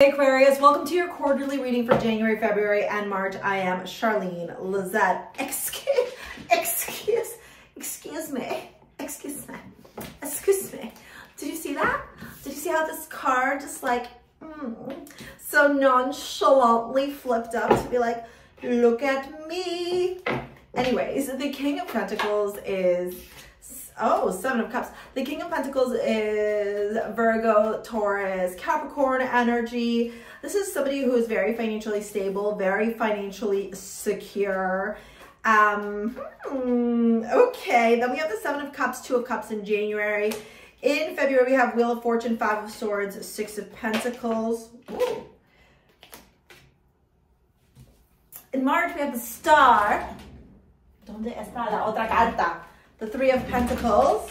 Hey Aquarius, welcome to your quarterly reading for January, February, and March. I am Charlene. Lizette. Excuse me. Did you see that? Did you see how this card just like so nonchalantly flipped up to be like, look at me? Anyways, the King of Pentacles is, oh, Seven of Cups. The King of Pentacles is Virgo, Taurus, Capricorn energy. This is somebody who is very financially stable, very financially secure. Okay, then we have the Seven of Cups, Two of Cups in January. In February, we have Wheel of Fortune, Five of Swords, Six of Pentacles. Ooh. In March, we have the Star. ¿Dónde está la otra carta? The Three of Pentacles.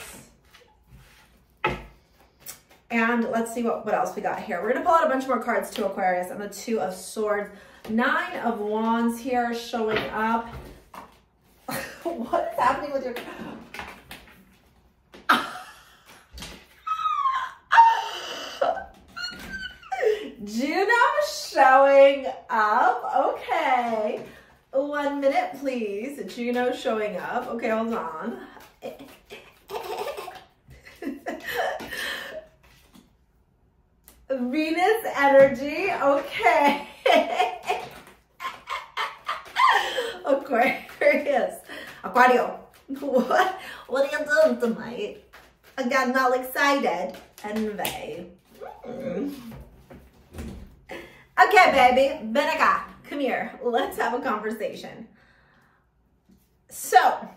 And let's see what else we got here. We're going to pull out a bunch more cards to Aquarius, and the Two of Swords. Nine of Wands here showing up. What is happening with your... Juno showing up. Okay. 1 minute, please. Juno showing up. Okay, hold on. Venus energy. Okay. Aquarius. Aquario. What are you doing tonight? I got all excited. Anyway. Okay, baby. Ven acá. Come here. Let's have a conversation. So,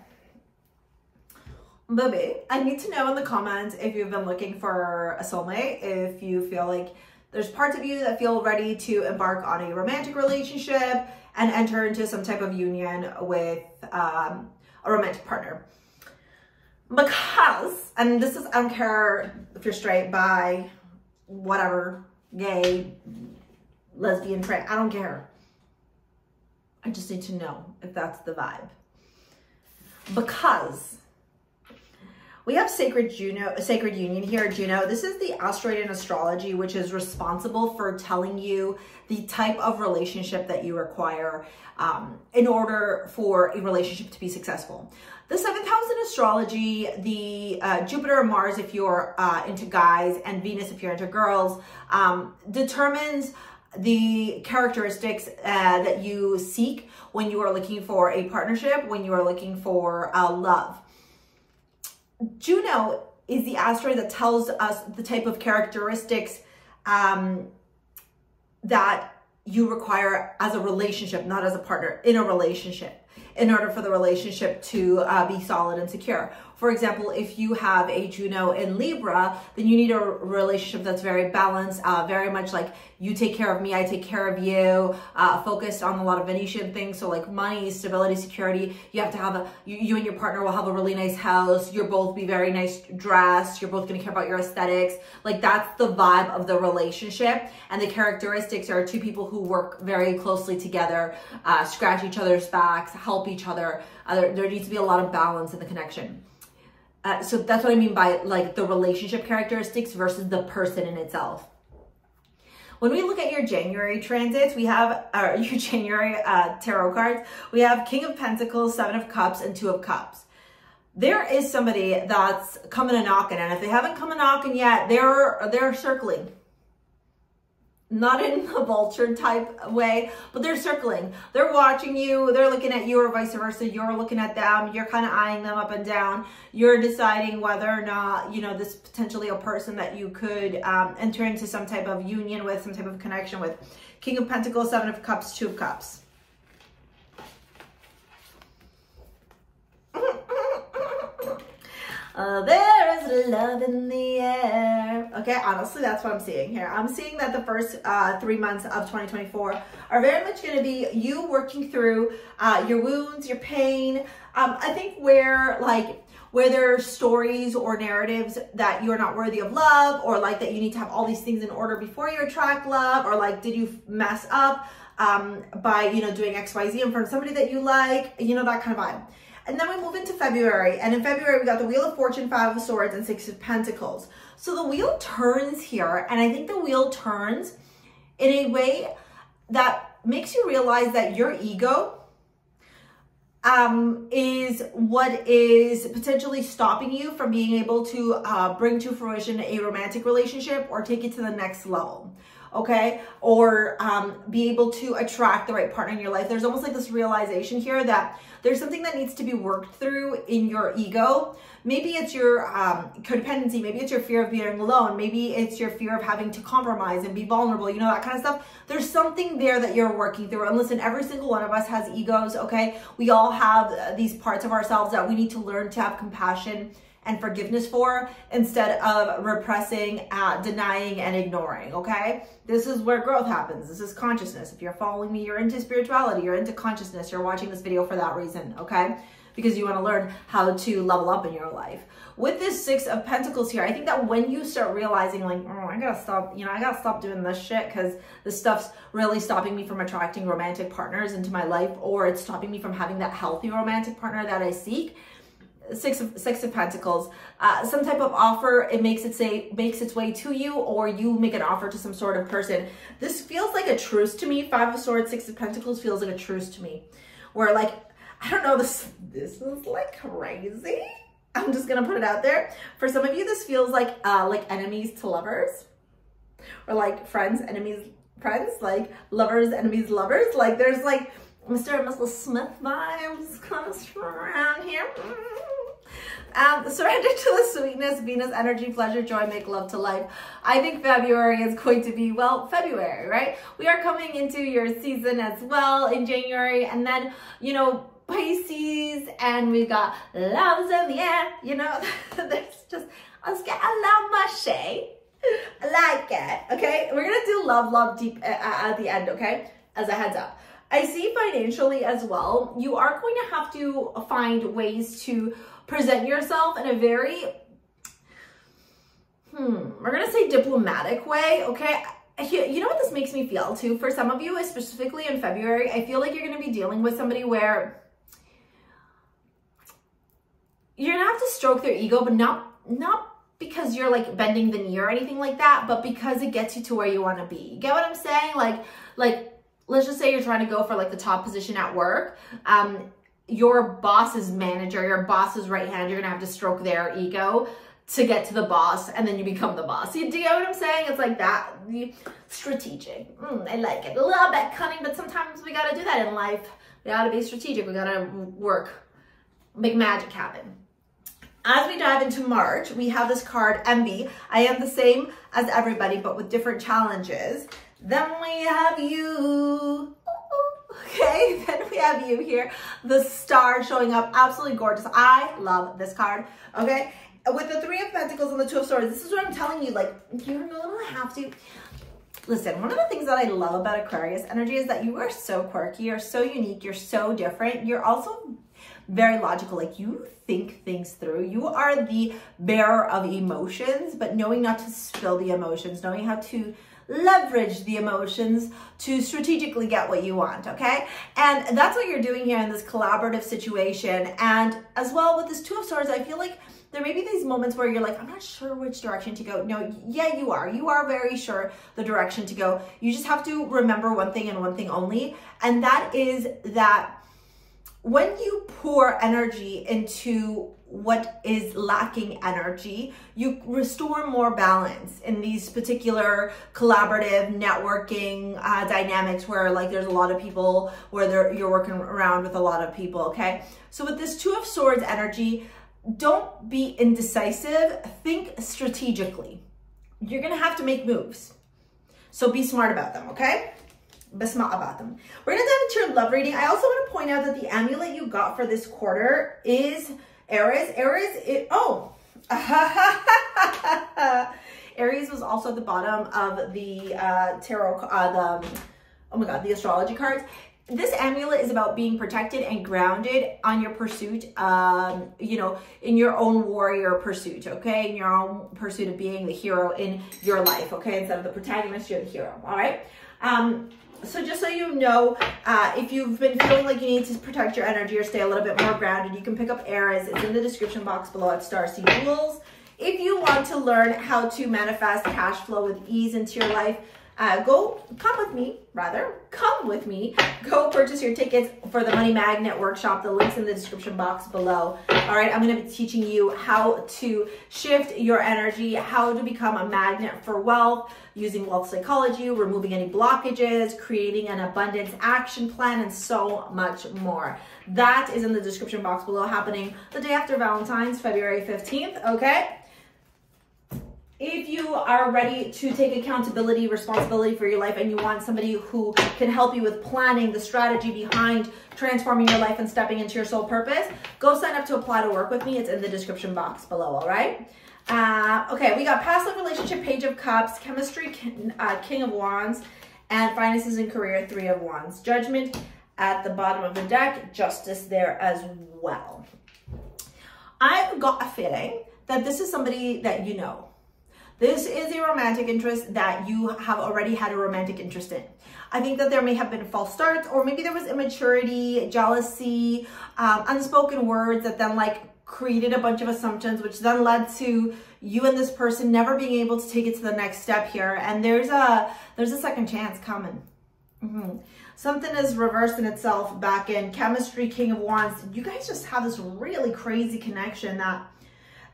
baby, I need to know in the comments if you've been looking for a soulmate, if you feel like there's parts of you that feel ready to embark on a romantic relationship and enter into some type of union with a romantic partner. Because, and this is, I don't care if you're straight, bi, whatever, gay, lesbian, trans, I don't care. I just need to know if that's the vibe. Because we have sacred union here, Juno. This is the asteroid in astrology, which is responsible for telling you the type of relationship that you require in order for a relationship to be successful. The 7th house in astrology, the Jupiter and Mars, if you're into guys, and Venus, if you're into girls, determines the characteristics that you seek when you are looking for a partnership, when you are looking for love. Juno is the asteroid that tells us the type of characteristics that you require as a relationship, not as a partner, in a relationship, in order for the relationship to be solid and secure. For example, if you have a Juno in Libra, then you need a relationship that's very balanced, very much like you take care of me, I take care of you, focused on a lot of Venetian things. So like money, stability, security. You have to have you and your partner will have a really nice house. You'll both be very nice dressed. You're both going to care about your aesthetics. Like that's the vibe of the relationship. And the characteristics are two people who work very closely together, scratch each other's backs, help each other. There needs to be a lot of balance in the connection. So that's what I mean by like the relationship characteristics versus the person in itself. When we look at your January transits, we have your January tarot cards. We have King of Pentacles, Seven of Cups, and Two of Cups. There is somebody that's coming and knocking, and if they haven't come and knocking yet, they're circling. Not in a vulture type way, but they're circling. They're watching you. They're looking at you or vice versa. You're looking at them. You're kind of eyeing them up and down. You're deciding whether or not, you know, this is potentially a person that you could enter into some type of union with, some type of connection with. King of Pentacles, Seven of Cups, Two of Cups. There is love in the air. Okay, honestly, that's what I'm seeing here. I'm seeing that the first 3 months of 2024 are very much going to be you working through your wounds, your pain. I think where there are stories or narratives that you're not worthy of love, or like that you need to have all these things in order before you attract love, or like did you mess up by, you know, doing XYZ in front of somebody that you like, you know, that kind of vibe. And then we move into February. And in February, we got the Wheel of Fortune, Five of Swords, and Six of Pentacles. So the wheel turns here. And I think the wheel turns in a way that makes you realize that your ego is what is potentially stopping you from being able to bring to fruition a romantic relationship or take it to the next level, okay? Or be able to attract the right partner in your life. There's almost like this realization here that there's something that needs to be worked through in your ego. Maybe it's your codependency, maybe it's your fear of being alone, maybe it's your fear of having to compromise and be vulnerable, you know, that kind of stuff. There's something there that you're working through. And listen, every single one of us has egos, okay? We all have these parts of ourselves that we need to learn to have compassion and forgiveness for, instead of repressing, denying, and ignoring, okay? This is where growth happens. This is consciousness. If you're following me, you're into spirituality, you're into consciousness, you're watching this video for that reason, okay? Because you want to learn how to level up in your life. With this Six of Pentacles here, I think that when you start realizing like, oh, I gotta stop, you know, I gotta stop doing this shit because this stuff's really stopping me from attracting romantic partners into my life, or it's stopping me from having that healthy romantic partner that I seek. Six of Pentacles, some type of offer, it makes its way to you, or you make an offer to some sort of person. This feels like a truce to me. Five of Swords, Six of Pentacles feels like a truce to me, where like, I don't know, this is like crazy. I'm just gonna put it out there. For some of you, this feels like enemies to lovers, or like friends, enemies, friends, like lovers, enemies, lovers. Like there's like Mr. and Mrs. Smith vibes kind of around here. Surrender to the sweetness, Venus energy, pleasure, joy, make love to life. I think February is going to be, well, February, right? We are coming into your season as well in January, and then, you know, Pisces, and we've got love's in the air, you know. There's just, I love my shade. I like it, okay? We're gonna do love deep at the end, okay? As a heads up. I see financially as well, you are going to have to find ways to present yourself in a very, we're gonna say diplomatic way, okay? You know what this makes me feel too? For some of you, specifically in February, I feel like you're gonna be dealing with somebody where you're gonna have to stroke their ego, but not because you're like bending the knee or anything like that, but because it gets you to where you wanna be. You get what I'm saying? Like, let's just say you're trying to go for like the top position at work. Your boss's manager, your boss's right hand, you're gonna have to stroke their ego to get to the boss, and then you become the boss. Do you get what I'm saying? It's like that, strategic. I like it. A little bit cunning, but sometimes we gotta do that in life. We gotta be strategic. We gotta work, make magic happen. As we dive into March, we have this card, Envy. I am the same as everybody, but with different challenges. Then we have you. Okay, then we have you here. The star showing up, absolutely gorgeous. I love this card, okay? With the Three of Pentacles and the Two of Swords, this is what I'm telling you, like, you're gonna have to. Listen, one of the things that I love about Aquarius energy is that you are so quirky, you're so unique, you're so different. You're also very logical, like you think things through. You are the bearer of emotions, but knowing not to spill the emotions, knowing how to leverage the emotions to strategically get what you want, okay? And that's what you're doing here in this collaborative situation. And as well with this Two of Swords, I feel like there may be these moments where you're like, I'm not sure which direction to go. No, yeah, you are. You are very sure the direction to go. You just have to remember one thing and one thing only. And that is that when you pour energy into what is lacking energy, you restore more balance in these particular collaborative networking dynamics where like there's a lot of people, where you're working around with a lot of people, okay? So with this Two of Swords energy, don't be indecisive, think strategically. You're gonna have to make moves. So be smart about them, okay? Be smart about them. We're gonna dive into your love reading. I also wanna point out that the amulet you got for this quarter is Aries. Aries was also at the bottom of the tarot, the astrology cards. This amulet is about being protected and grounded on your pursuit, you know, in your own warrior pursuit, okay? In your own pursuit of being the hero in your life, okay? Instead of the protagonist, you're the hero, all right? So just so you know, if you've been feeling like you need to protect your energy or stay a little bit more grounded, you can pick up Aries. It's in the description box below at STARSEA Jewels. If you want to learn how to manifest cash flow with ease into your life, come with me, go purchase your tickets for the Money Magnet Workshop. The link's in the description box below. All right, I'm going to be teaching you how to shift your energy, how to become a magnet for wealth, using wealth psychology, removing any blockages, creating an abundance action plan, and so much more. That is in the description box below, happening the day after Valentine's, February 15th, okay? If you are ready to take accountability, responsibility for your life, and you want somebody who can help you with planning the strategy behind transforming your life and stepping into your soul purpose, go sign up to apply to work with me. It's in the description box below, all right? Okay, we got past life relationship, Page of Cups, chemistry, King of Wands, and finances and career, Three of Wands. Judgment at the bottom of the deck, Justice there as well. I've got a feeling that this is somebody that you know. This is a romantic interest that you have already had a romantic interest in. I think that there may have been false starts, or maybe there was immaturity, jealousy, unspoken words that then like created a bunch of assumptions, which then led to you and this person never being able to take it to the next step here. And there's a second chance coming. Something is reversed in itself back in chemistry, King of Wands. You guys just have this really crazy connection that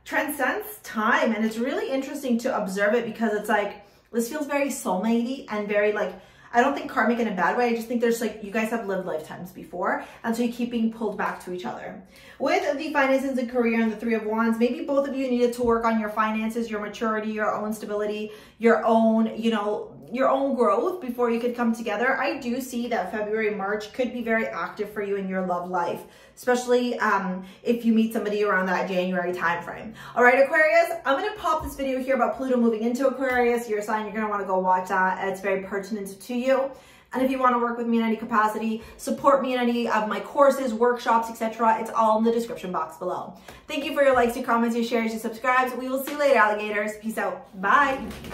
transcends time, and it's really interesting to observe it because it's like this feels very soulmate-y and very like, I don't think karmic in a bad way. I just think there's like, you guys have lived lifetimes before, and so you keep being pulled back to each other. With the finances and career and the Three of Wands, maybe both of you needed to work on your finances, your maturity, your own stability, your own, you know, your own growth before you could come together. I do see that February, March could be very active for you in your love life, especially if you meet somebody around that January time frame. All right, Aquarius, I'm going to pop this video here about Pluto moving into Aquarius, your sign. You're going to want to go watch that. It's very pertinent to you. And if you want to work with me in any capacity, support me in any of my courses, workshops, etc., it's all in the description box below. Thank you for your likes, your comments, your shares, your subscribes. We will see you later, alligators. Peace out. Bye.